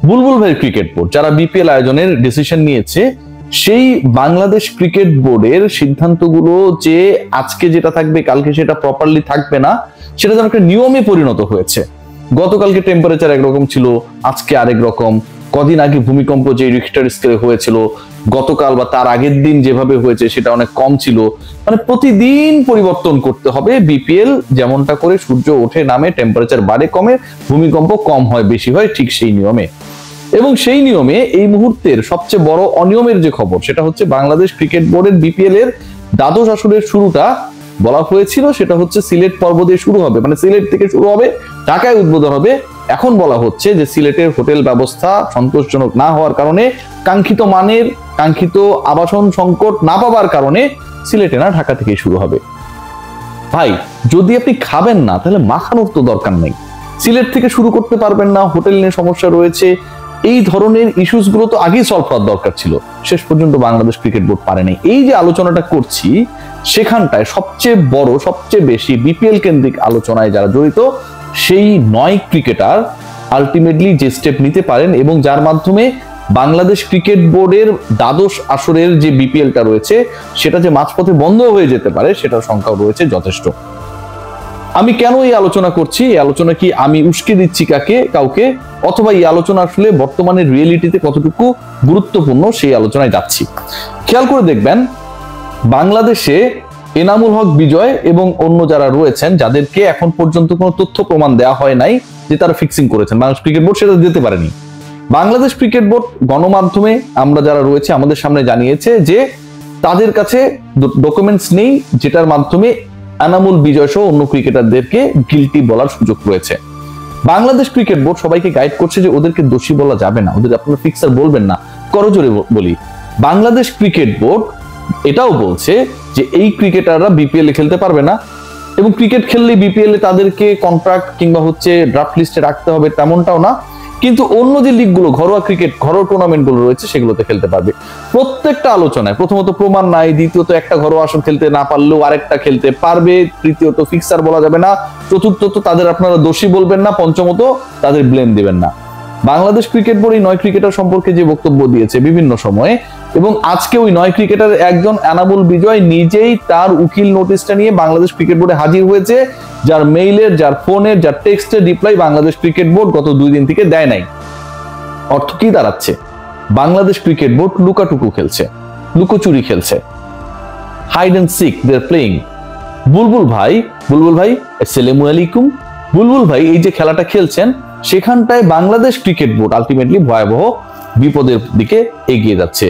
বুলবুল ভাই cricket board যারা BPL আয়োজনের ডিসিশন নিয়েছে, সেই বাংলাদেশ ক্রিকেট বোর্ডের সিদ্ধান্তগুলো যে আজকে যেটা থাকবে কালকে সেটা প্রপারলি থাকবে না, সেটা যেন একটা নিয়মে পরিণত হয়েছে। গতকালকে টেম্পারেচার একরকম ছিল, আজকে আরেক রকম। কদিন আগে ভূমিকম্প যে রিক্টার স্কেলে হয়েছিল, গতকাল বা তার আগের দিন যেভাবে হয়েছে সেটা অনেক কম ছিল। মানে প্রতিদিন পরিবর্তন করতে হবে। বিপিএল যেমনটা করে সূর্য ওঠে নামে, টেম্পারেচার বাড়ে কমে, ভূমিকম্প কম হয় বেশি হয়, ঠিক সেই নিয়মে। এবং সেই নিয়মে এই মুহূর্তের সবচেয়ে বড় অনিয়মের যে খবর, সেটা হচ্ছে বাংলাদেশ ক্রিকেট বোর্ডের বিপিএল এর দ্বাদশ আসরের শুরুটা বলা হয়েছিল সেটা হচ্ছে সিলেট পর্ব দিয়ে শুরু হবে, মানে সিলেট থেকে শুরু হবে, ঢাকায় উদ্বোধন হবে। এখন বলা হচ্ছে যে সিলেটের হোটেল ব্যবস্থা সন্তোষজনক না হওয়ার কারণে, কাঙ্ক্ষিত মানের, কাঙ্ক্ষিত আবাসন সংকট না পাওয়ার কারণে সিলেটে না, ঢাকা থেকেই শুরু হবে। ভাই, যদি আপনি খাবেন না তাহলে মাখানোর তো দরকার নেই। সিলেট থেকে শুরু করতে পারবেন না, হোটেল নিয়ে সমস্যা রয়েছে, এই ধরনের ইস্যুস গুলো তো আগেই সলভ হওয়ার দরকার ছিল। শেষ পর্যন্ত বাংলাদেশ ক্রিকেট বোর্ড পারে নাই। এই যে আলোচনাটা করছি, সেখানটায় সবচেয়ে বড়, সবচেয়ে বেশি বিপিএল কেন্দ্রিক আলোচনায় যারা জড়িত, সেই 9 ক্রিকেটার আলটিমেটলি যে স্টেপ নিতে পারেন এবং যার মাধ্যমে বাংলাদেশ ক্রিকেট বোর্ডের দ্বাদশ আসরের যে বিপিএলটা রয়েছে সেটা যে মাঝপথে বন্ধ হয়ে যেতে পারে সেটার সংখ্যাও রয়েছে যথেষ্ট। আমি কেন এই আলোচনা করছি? এই আলোচনা কি আমি উস্কে দিচ্ছি কাউকে, অথবা এই আলোচনা আসলে বর্তমানের রিয়েলিটিতে কতটুকু গুরুত্বপূর্ণ সেই আলোচনায় যাচ্ছি। খেয়াল করে দেখবেন, বাংলাদেশে এনামুল হক বিজয় এবং অন্য যারা রয়েছেন, যাদেরকে এখন পর্যন্ত কোনো তথ্য প্রমাণ দেওয়া হয় নাই যে তারা ফিক্সিং করেছেন, বাংলাদেশ ক্রিকেট বোর্ড সেটা দিতে পারেনি। বাংলাদেশ ক্রিকেট বোর্ড গণমাধ্যমে আমরা যারা রয়েছে আমাদের সামনে জানিয়েছে যে তাদের কাছে ডকুমেন্টস নেই যেটার মাধ্যমে এনামুল বিজয় সহ অন্য ক্রিকেটারদেরকে গিলটি বলার সুযোগ রয়েছে। বাংলাদেশ ক্রিকেট বোর্ড সবাইকে গাইড করছে যে ওদেরকে দোষী বলা যাবে না, ওদের আপনারা ফিক্সার বলবেন না। করজোরে বলি, বাংলাদেশ ক্রিকেট বোর্ড এটাও বলছে যে এই ক্রিকেটাররা বিপিএল এ খেলতে পারবে না, এবং ক্রিকেট খেললে বিপিএল এ তাদেরকে কন্ট্রাক্ট কিংবা হচ্ছে ড্রাফট লিস্টে রাখতে হবে তেমনটাও না, কিন্তু অন্য যে লিগগুলো, ঘরোয়া ক্রিকেট, ঘরোয়া টুর্নামেন্ট গুলো রয়েছে সেগুলোতে খেলতে পারবে। প্রত্যেকটা আলোচনায় প্রথমত প্রমাণ নাই, দ্বিতীয়ত একটা ঘরোয়া আসর খেলতে না পারলেও আরেকটা খেলতে পারবে, তৃতীয়ত ফিক্সার বলা যাবে না, চতুর্থত তাদের আপনারা দোষী বলবেন না, পঞ্চমত তাদের ব্লেম দিবেন না। বাংলাদেশ ক্রিকেট বোর্ড এই 9 ক্রিকেটার সম্পর্কে যে বক্তব্য দিয়েছে বিভিন্ন সময়ে, এবং আজকে ওই 9 ক্রিকেটার একজন এনামুল বিজয় নিজেই তার উকিল নোটিশটা নিয়ে বাংলাদেশ ক্রিকেট বোর্ডে হাজির হয়েছে, যার মেইলের, যার ফোনের, যার টেক্সটের রিপ্লাই বাংলাদেশ ক্রিকেট বোর্ড গত 2 দিন থেকে দেয় নাই। অর্থ কি দাঁড়াচ্ছে? বাংলাদেশ ক্রিকেট বোর্ড লুকাটুকু খেলছে, লুকোচুরি খেলছে, hide and seek they are playing. Bulbul ভাই আসসালামু আলাইকুম। বুলবুল ভাই এই যে খেলাটা খেলছেন, সেখানটায় বাংলাদেশ ক্রিকেট বোর্ড আলটিমেটলি ভয়াবহ বিপদের দিকে এগিয়ে যাচ্ছে।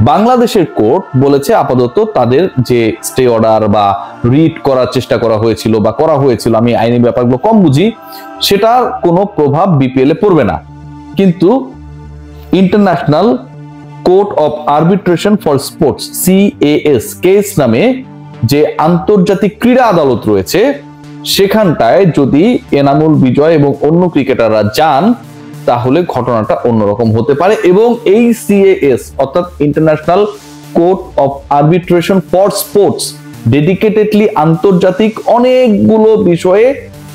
বাংলাদেশের কোর্ট বলেছে আপাতত তাদের যে স্টে অর্ডার বা রিট করার চেষ্টা করা হয়েছিল বা করা হয়েছিল, আমি আইনি ব্যাপারগুলো কম বুঝি, সেটার কোনো প্রভাব বিপিএল এ পড়বে না। কিন্তু international Court of Arbitration for Sports CAS case নামে যে আন্তর্জাতিক ক্রীড়া আদালত রয়েছে, সেখানটায় যদি এনামুল বিজয় এবং অন্য ক্রিকেটাররা যান তাহলে ঘটনাটা অন্যরকম হতে পারে। এবং এই CAS অর্থাৎ international Court of Arbitration for sports dedicatedly আন্তর্জাতিক অনেকগুলো বিষয়ে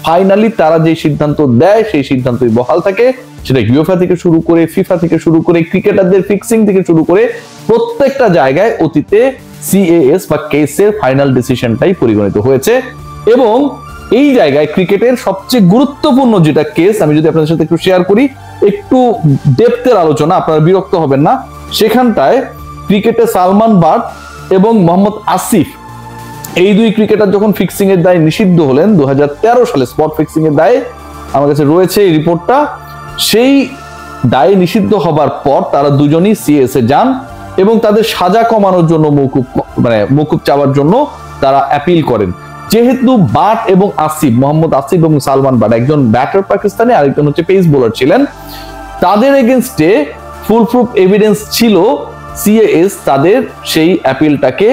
ফাইনালি তারা যে সিদ্ধান্ত দেয় সেই সিদ্ধান্তই বহাল থাকে। সেটা ইউএফএ থেকে শুরু করে, ফিফা থেকে শুরু করে, ক্রিকেটারদের ফিক্সিং থেকে শুরু করে প্রত্যেকটা জায়গায় অতীতে CAS বা কেসের ফাইনাল ডিসিশনটাই পরিগণিত হয়েছে। এবং এই জায়গায় ক্রিকেটের সবচেয়ে গুরুত্বপূর্ণ যেটা কেস, আমি যদি আপনাদের সাথে একটু শেয়ার করি, একটু ডেপথের আলোচনা, আপনারা বিরক্ত হবেন না। সেখানটায় ক্রিকেটে সালমান বাট এবং মোহাম্মদ আসিফ, এই 2 ক্রিকেটার যখন ফিক্সিং এর দায়ে নিষিদ্ধ হলেন 2013 সালে, স্পট ফিক্সিং এর দায়ে, আমার কাছে রয়েছে এই রিপোর্টটা, সেই দায়ে নিষিদ্ধ হবার পর তারা দুজনই CAS এ যান এবং তাদের সাজা কমানোর জন্য মওকুফ চাওয়ার জন্য তারা অ্যাপিল করেন। যেহেতু বাট এবং আসিফ, মোহাম্মদ আসিফ এবং সালমান বাট একজন ব্যাটার পাকিস্তানি, আরেকজন হচ্ছে পেস বোলার ছিলেন, তাদের এগেইনস্টে ফুল প্রুফ এভিডেন্স ছিল, CAS তাদের সেই অ্যাপিলটাকে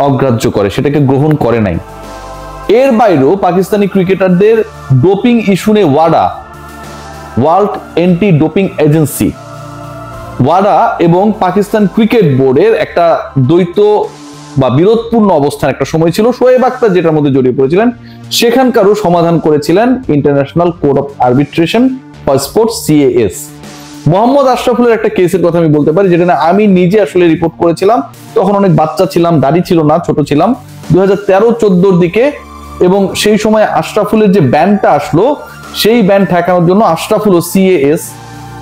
অগ্রাহ্য করে, সেটাকে গ্রহণ করে নাই। এর বাইরেও পাকিস্তানি ক্রিকেটারদের ডোপিং ইস্যু নিয়ে ওয়ার্ল্ড অ্যান্টি ডোপিং এজেন্সি ওয়াডা এবং পাকিস্তান ক্রিকেট বোর্ডের একটা দ্বৈত বা বিরোধপূর্ণ অবস্থান একটা সময় ছিল। শোয়েব আখতার যেটার মধ্যে জড়িয়ে পড়েছিলেন, সেখানকারও সমাধান করেছিলেন International Court of Arbitration for Sports CAS। Mohammad আশরাফুলের একটা কেসের কথা আমি বলতে পারি, যেটা না আমি নিজে আসলে রিপোর্ট করেছিলাম, তখন অনেক বাচ্চা ছিলাম, দাড়ি ছিল না, ছোট ছিলাম, 2013-14 দিকে। এবং সেই সময় আশরাফুলের যে ব্যানটা আসলো, সেই ব্যান ঠেকানোর জন্য আশরাফুল ও সিএএস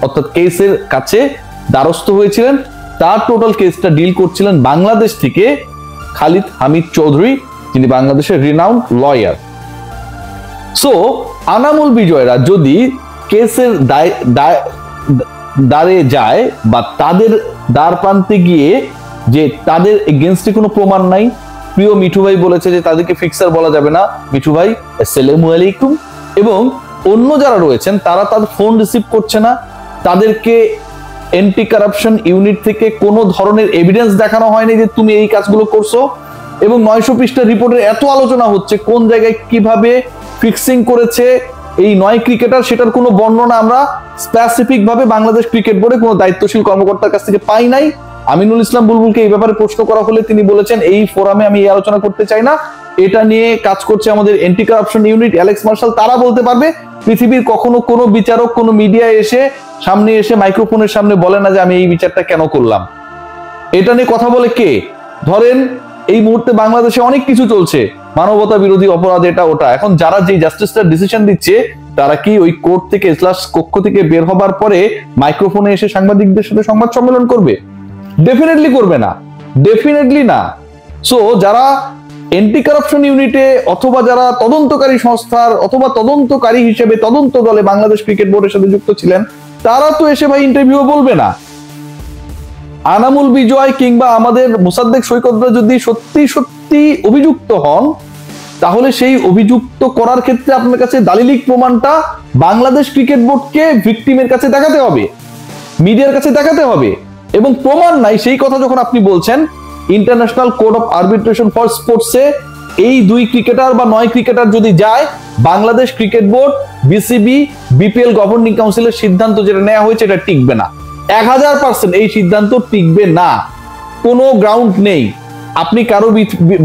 অর্থাৎ কেসের কাছে দ্বারস্থ হয়েছিলেন। তার টোটাল কেসটা ডিল করছিলেন বাংলাদেশ থেকে খালিদ হামিদ চৌধুরী, যিনি বাংলাদেশের রিনাউন্ড লয়ার। সো আনামুল বিজয়রা যদি কেসের দাঁড়ে যায় বা তাদের দ্বার প্রান্তে গিয়ে যে তাদের এগেইনস্টে কোনো প্রমাণ নাই, প্রিয় মিঠু ভাই বলেছে যে তাদেরকে ফিক্সার বলা যাবে না। মিঠু ভাই আসসালামু আলাইকুম। এবং অন্য যারা রয়েছেন তারা তাদের ফোন রিসিভ করছে না, তাদেরকে এন্টি কারাপশন ইউনিট থেকে কোনো ধরনের এভিডেন্স দেখানো হয়নি যে তুমি এই কাজগুলো করছো। এবং 900 পৃষ্ঠার রিপোর্টের এত আলোচনা হচ্ছে কোন জায়গায় কিভাবে ফিক্সিং করেছে এই 9 ক্রিকেটার, সেটার কোনো বর্ণনা আমরা স্পেসিফিক ভাবে বাংলাদেশ ক্রিকেট বোর্ডে কোনো দায়িত্বশীল কর্মকর্তার কাছ থেকে পাই নাই। আমিনুল ইসলাম বুলবুলকে এই ব্যাপারে প্রশ্ন করা হলে তিনি বলেছেন এই ফোরামে আমি এই আলোচনা করতে চাই না, এটা নিয়ে কাজ করছে আমাদের anti corruption unit, Alex martial, তারা বলতে পারবে। পৃথিবীর কখনো কোনো বিচারক কোনো মিডিয়া সামনে এসে মাইক্রোফোনের সামনে বলে না যে আমি এই বিচারটা কেন করলাম। এটা নিয়ে কথা বলে কে? ধরেন এই মুহূর্তে বাংলাদেশে অনেক কিছু চলছে, মানবতা বিরোধী অপরাধ, এটা ওটা। এখন যারা যে জাস্টিসটার ডিসিশন দিচ্ছে তারা কি ওই কোর্ট থেকে ইজলাস কক্ষ থেকে বের হবার পরে মাইক্রোফোনে এসে সাংবাদিকদের সাথে সংবাদ সম্মেলন করবে? ডেফিনেটলি করবে না, ডেফিনেটলি না। সো যারা এন্টি কারাপশন ইউনিটে অথবা যারা তদন্তকারী সংস্থার অথবা তদন্তকারী হিসেবে তদন্ত দলে বাংলাদেশ ক্রিকেট বোর্ডের সাথে যুক্ত ছিলেন, তারা তো এসে ভাই ইন্টারভিউ বলবে না। আনামুল বিজয় কিংবা আমাদের মোসাদ্দেক সৈকতরা যদি সত্যি সত্যি অভিযুক্ত হন, তাহলে সেই অভিযুক্ত করার ক্ষেত্রে আপনার কাছে দালিলিক প্রমাণটা বাংলাদেশ ক্রিকেট বোর্ডকে ভিকটিমের কাছে দেখাতে হবে, মিডিয়ার কাছে দেখাতে হবে। এবং প্রমাণ নাই সেই কথা যখন আপনি বলছেন, International Court of Arbitration for স্পোর্টসে এই 2 ক্রিকেটার বা 9 ক্রিকেটার যদি যায়, Bangladesh cricket board, BCB, BPL governing কাউন্সিলের সিদ্ধান্ত যেটা নেওয়া হয়েছে এটা টিকবে না। 1000% এই সিদ্ধান্ত টিকবে না, কোনো গ্রাউন্ড নেই। আপনি কারো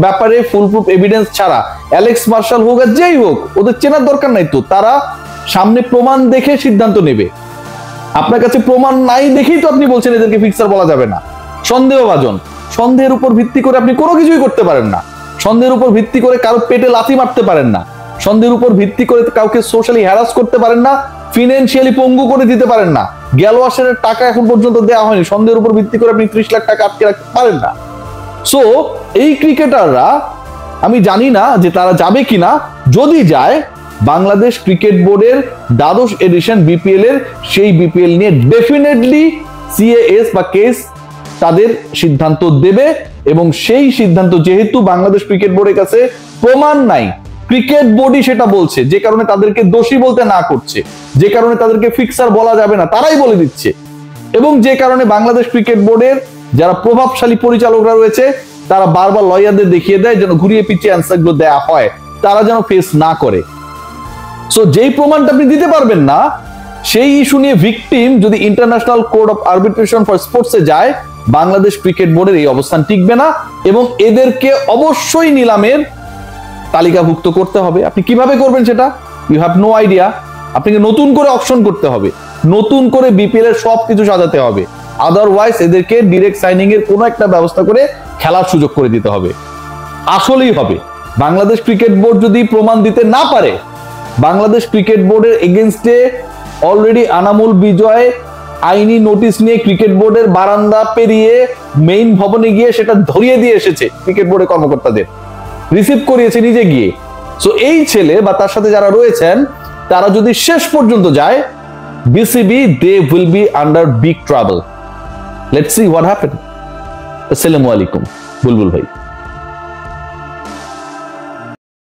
ব্যাপারে ফুলপ্রুফ এভিডেন্স ছাড়া, অ্যালেক্স মার্শাল হোক আর যেই হোক, ওদের চেনার দরকার নাই তো, তারা সামনে প্রমাণ দেখে সিদ্ধান্ত নেবে। আপনার কাছে প্রমাণ নাই দেখেই তো আপনি বলছেন এদেরকে ফিক্সার বলা যাবে না। সন্দেহভাজন, সন্দেহের উপর ভিত্তি করে আপনি কোনো কিছুই করতে পারেন না। সন্দেহের উপর ভিত্তি করে কারো পেটে লাথি মারতে পারেন না। সন্দেহের উপর ভিত্তি করে কাউকে সোশ্যালি হ্যারাস করতে পারেন না, ফিনান্সিয়ালি পঙ্গু করে দিতে পারেন না। গ্যালোয়াসের টাকা এখন পর্যন্ত দেওয়া হয়নি, সন্দেহের উপর ভিত্তি করে আপনি 30 লাখ টাকা আটকে রাখতে পারেন না। সো এই ক্রিকেটাররা, আমি জানি না যে তারা যাবে কিনা, যদি যায় বাংলাদেশ ক্রিকেট বোর্ডের দ্বাদশ এডিশন বিপিএল এর, সেই বিপিএল নিয়ে ডেফিনেটলি সিএএস বা কেস তাদের সিদ্ধান্ত দেবে। এবং সেই সিদ্ধান্ত যেহেতু বাংলাদেশ ক্রিকেট বোর্ডের কাছে প্রমাণ নাই, ক্রিকেট বোর্ডই সেটা বলছে, যে কারণে তাদেরকে দোষী বলতে না করছে, যে কারণে তাদেরকে ফিক্সার বলা যাবে না তারাই বলে দিচ্ছে, এবং যে কারণে বাংলাদেশ ক্রিকেট বোর্ডের যারা প্রভাবশালী পরিচালকরা রয়েছে তারা বারবার লয়ারদের দেখিয়ে দেয় যেন ঘুরিয়ে পিছিয়ে অ্যান্সারগুলো দেয়া হয়, তারা যেন ফেস না করে। সো যেই প্রমাণটা আপনি দিতে পারবেন না, সেই ইস্যু নিয়ে ভিকটিম যদি International Court of Arbitration for স্পোর্টসে যায়, বাংলাদেশ ক্রিকেট বোর্ডের এই অবস্থান টিকবে না এবং এদেরকে অবশ্যই নিলামের তালিকাভুক্ত করতে হবে। আপনি কিভাবে করবেন সেটা ইউ হ্যাভ নো আইডিয়া। আপনাকে নতুন করে অপশন করতে হবে, নতুন করে বিপিএল এর সবকিছু সাজাতে হবে, আদারওয়াইজ এদেরকে ডিরেক্ট সাইনিং এর কোনো একটা ব্যবস্থা করে খেলার সুযোগ করে দিতে হবে। আসলেই হবে। বাংলাদেশ ক্রিকেট বোর্ড যদি প্রমাণ দিতে না পারে, বাংলাদেশ ক্রিকেট বোর্ডের এগেইনস্টে অলরেডি আনামুল বিজয় আইনি নোটিশ নিয়ে ক্রিকেট বোর্ডের বারান্দা পেরিয়ে মেইন ভবনে গিয়ে সেটা ধরিয়ে দিয়ে এসেছে, ক্রিকেট বোর্ডের কর্মকর্তাদের রিসিভ করিয়েছে নিজে গিয়ে। সো এই ছেলে বা তার সাথে যারা রয়েছেন তারা যদি শেষ পর্যন্ত যায়, BCB they will be under big trouble. Let's see what happen. আসসালামু আলাইকুম বুলবুল ভাই।